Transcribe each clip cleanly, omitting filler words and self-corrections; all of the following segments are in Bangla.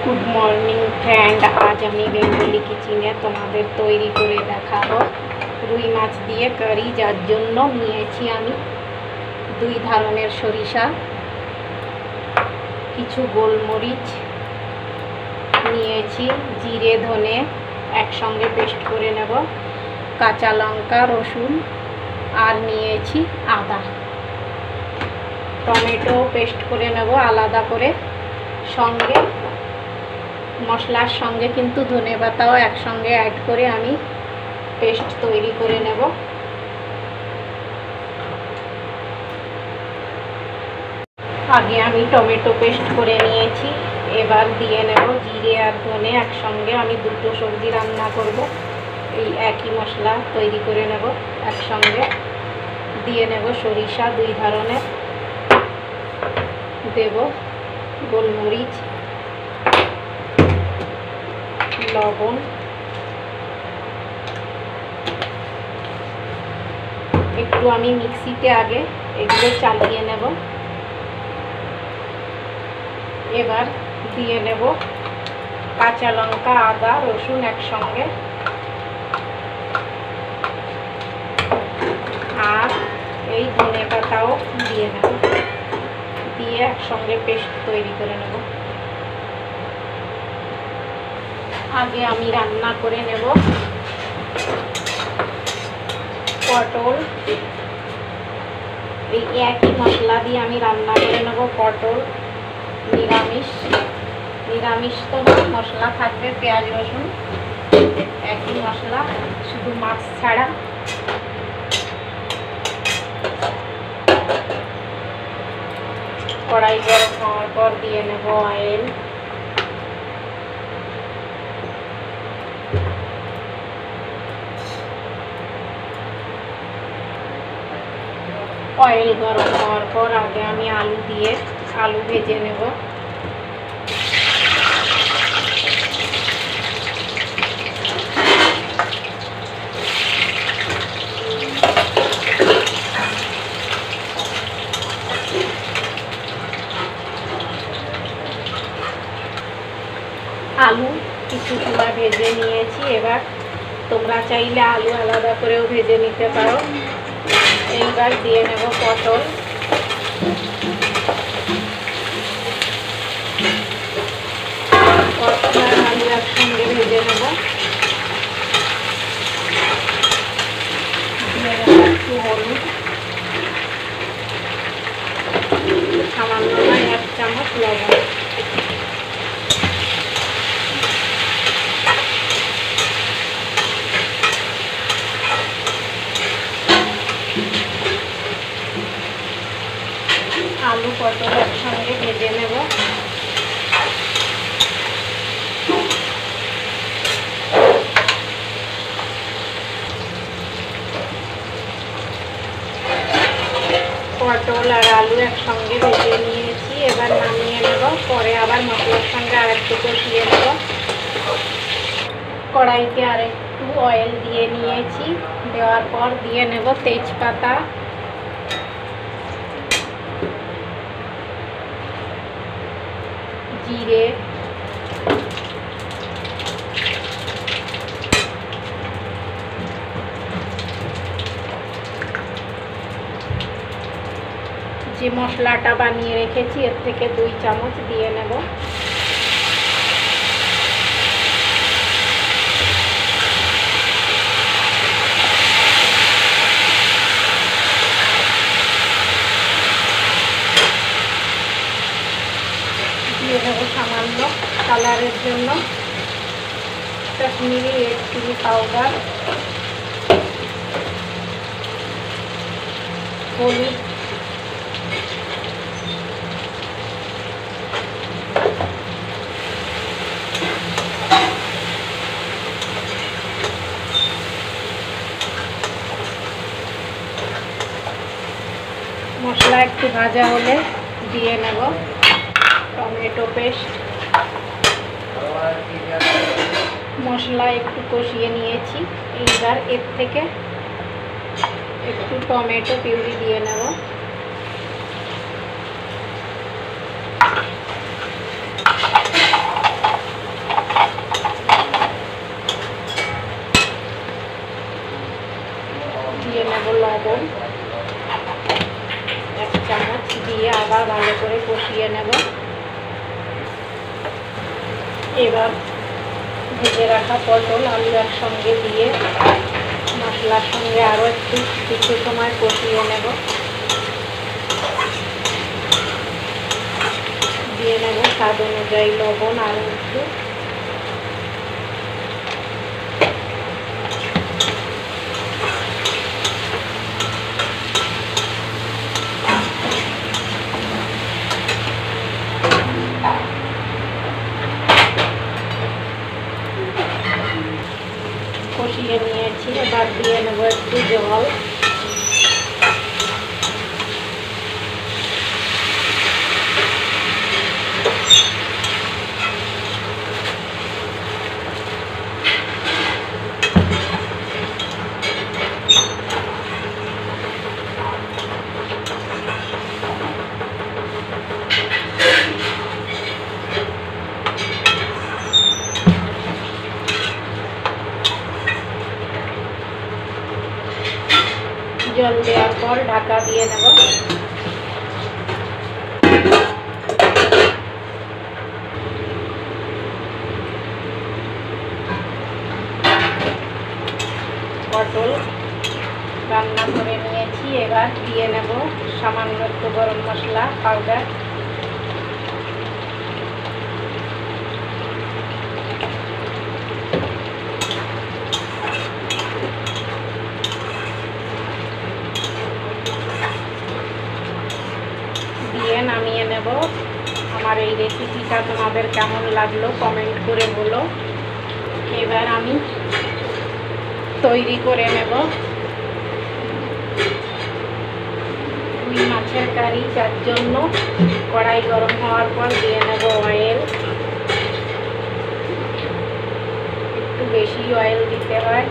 গুড মর্নিং ফ্রেন্ড, আজ আমি বেঙ্গলি কিচেনে তোমাদের তৈরি করে দেখাবো রুই মাছ দিয়ে কারি। যার জন্য নিয়েছি আমি 2 ধরনের সরিষা, কিছু গোলমরিচ নিয়েছি, জিরে ধনে একসঙ্গে পেস্ট করে নেব, কাঁচা লঙ্কা রসুন আর নিয়েছি আদা। টমেটো পেস্ট করে নেব আলাদা করে, সঙ্গে মশলার সঙ্গে কিন্তু ধনে পাতাও একসঙ্গে অ্যাড করে আমি পেস্ট তৈরি করে নেব। আগে আমি টমেটো পেস্ট করে নিয়েছি, এবার দিয়ে নেব জিরে আর ধনে একসঙ্গে। আমি দুটো সবজি রান্না করব, এই একই মশলা তৈরি করে নেব একসঙ্গে। দিয়ে নেব সরিষা 2 ধরনের, দেব গোলমরিচ, লবণ, একটু আমি মিক্সিতে আগে এগুলো চালিয়ে নেব। এবার দিয়ে নেব কাঁচা লঙ্কা আদা রসুন একসঙ্গে, আর এই ধনে পাতাও দিয়ে নেব, দিয়ে একসঙ্গে পেস্ট তৈরি করে নেব। আগে আমি রান্না করে নেব পটল, এই একই মশলা দিয়ে আমি রান্না করে নেব পটল। নিরামিষ তো মশলা থাকবে, পেঁয়াজ রসুন একই মশলা, শুধু মাছ ছাড়া। কড়াই গরম হওয়ার পর দিয়ে নেব অয়েল, অয়েল গরম হওয়ার পর আগে আমি আলু ভেজে নেব। আলু কিছু সময় ভেজে নিয়েছি, এবার তোমরা চাইলে আলু আলাদা করেও ভেজে নিতে পারো। এইবার দিয়ে নেব পটল, আলু একসঙ্গে ভেজে নেব। একটু হলুদ, সামান্য 1 চামচ লবণ। আলু পটল একসঙ্গে ভেজে নেব। পটল আর আলু একসঙ্গে ভেজে নিয়েছি, এবার নামিয়ে নেব। পরে আবার মশলার সঙ্গে আরেকটু কষিয়ে নেব। কড়াইতে আরেকটু অয়েল দিয়ে নিয়েছি, দেওয়ার পর দিয়ে নেব তেজপাতা, জিরে, যে মশলাটা বানিয়ে রেখেছি এর থেকে 2 চামচ দিয়ে নেব। দিয়ে দেবো সামান্য কালারের জন্য কাশ্মীরি রেড চিলি পাউডার, হলুদ, মশলা একটু ভাজা হলে দিয়ে নেব টমেটো পেস্ট। মশলা একটু কষিয়ে নিয়েছি, এইবার এর থেকে একটু টমেটো পিউরি দিয়ে নেব। আবার ভালো করে কষিয়ে নেব। এবার ভেজে রাখা পটল আলু একসঙ্গে দিয়ে মশলার সঙ্গে আরও কিছু সময় কষিয়ে নেব। দিয়ে নেব স্বাদ অনুযায়ী লবণ আর একটু। কষিয়ে নিয়েছি, এবার দিয়ে নেব একটু জল। জল দেওয়ার পর ঢাকা দিয়ে নেব। পটল রান্না করে নিয়েছি, এবার দিয়ে নেব সামান্য একটু গরম মশলা পাউডার। দিয়ে নামিয়ে নেব। আমার এই রেসিপিটা তোমাদের কেমন লাগলো কমেন্ট করে বলো। এবার আমি তৈরি করে নেব রুই মাছের কারি। যার জন্য কড়াই গরম হওয়ার পর দিয়ে নেব অয়েল। একটু বেশি অয়েল দিতে হয়,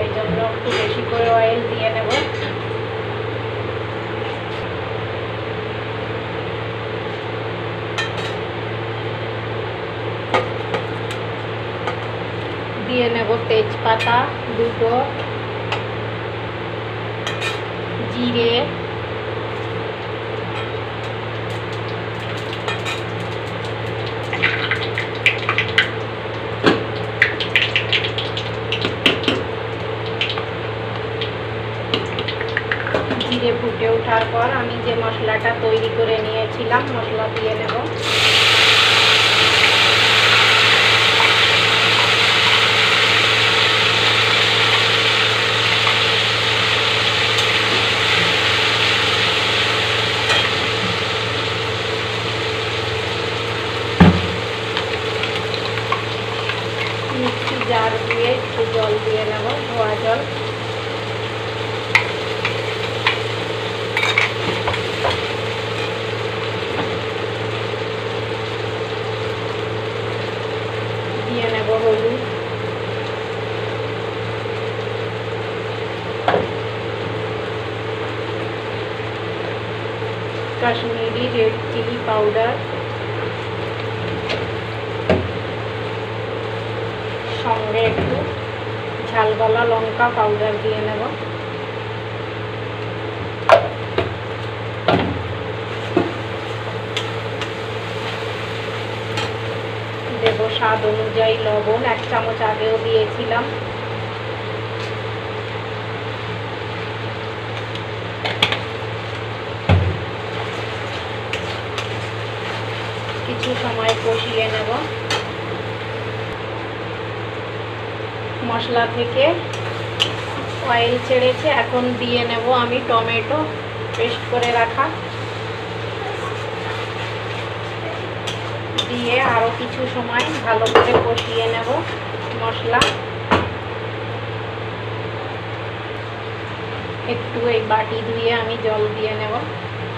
এই জন্য একটু বেশি করে অয়েল দিয়ে নেব। দিয়ে নেব তেজপাতা দুটো, জিরে, জিরে ফুটে ওঠার পর আমি যে মশলাটা তৈরি করে নিয়েছিলাম মশলা দিয়ে নেব। মিক্সি জার দিয়ে একটু জল দিয়ে নেব, ধোয়া জল। দিয়ে নেব হলুদ, কাশ্মীরি রেড চিলি পাউডার, সঙ্গে একটু ঝালবালা লঙ্কা পাউডার দিয়ে নেব। দেব স্বাদ অনুযায়ী লবণ, 1 চামচ আগেও দিয়েছিলাম। কিছু সময় কষিয়ে নেব। মশলা থেকে অয়েল ছেড়েছে, এখন দিয়ে নেব আমি টমেটো পেস্ট করে রাখা। দিয়ে আরও কিছু সময় ভালো করে কষিয়ে নেব মশলা। একটু এই বাটি ধুয়ে আমি জল দিয়ে নেব,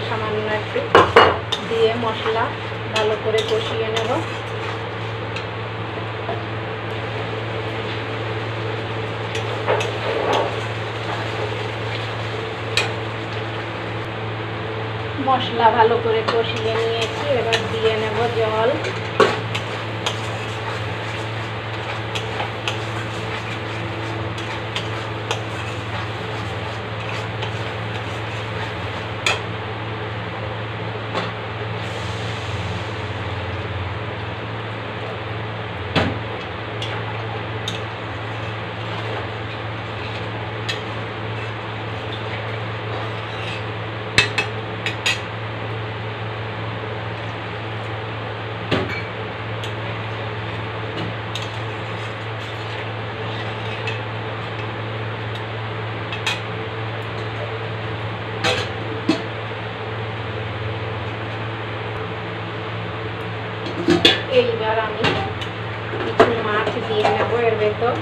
সামান্য একটু দিয়ে মশলা ভালো করে কষিয়ে নেব। মশলা ভালো করে কষিয়ে নিয়েছি, এবার দিয়ে নেব জল। এইবার আমি কিছু মাছ দিয়ে নেবো এর ভেতর।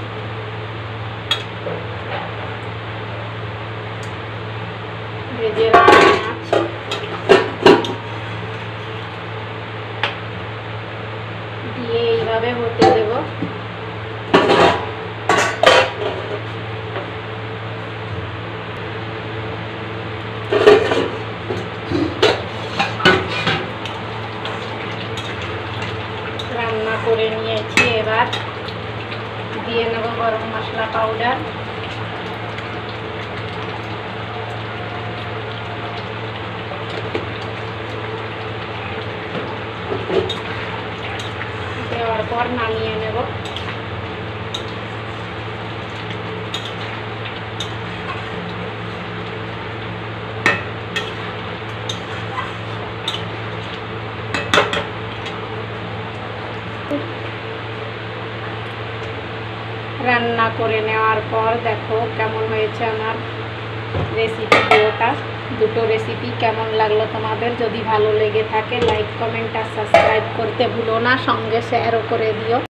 ভেজে রাখা মাছ দিয়ে এইভাবে হতে দেব। রান্না করে নিয়েছি, এবার দিয়ে নেব গরম মশলা পাউডার। দেওয়ার পর নামিয়ে নেব। রান্না করে নেওয়ার পর দেখো কেমন হয়েছে আমার রেসিপি। দুটো রেসিপি কেমন লাগলো তোমাদের? যদি ভালো লেগে থাকে লাইক কমেন্ট আর সাবস্ক্রাইব করতে ভুলো না, সঙ্গে শেয়ারও করে দিও।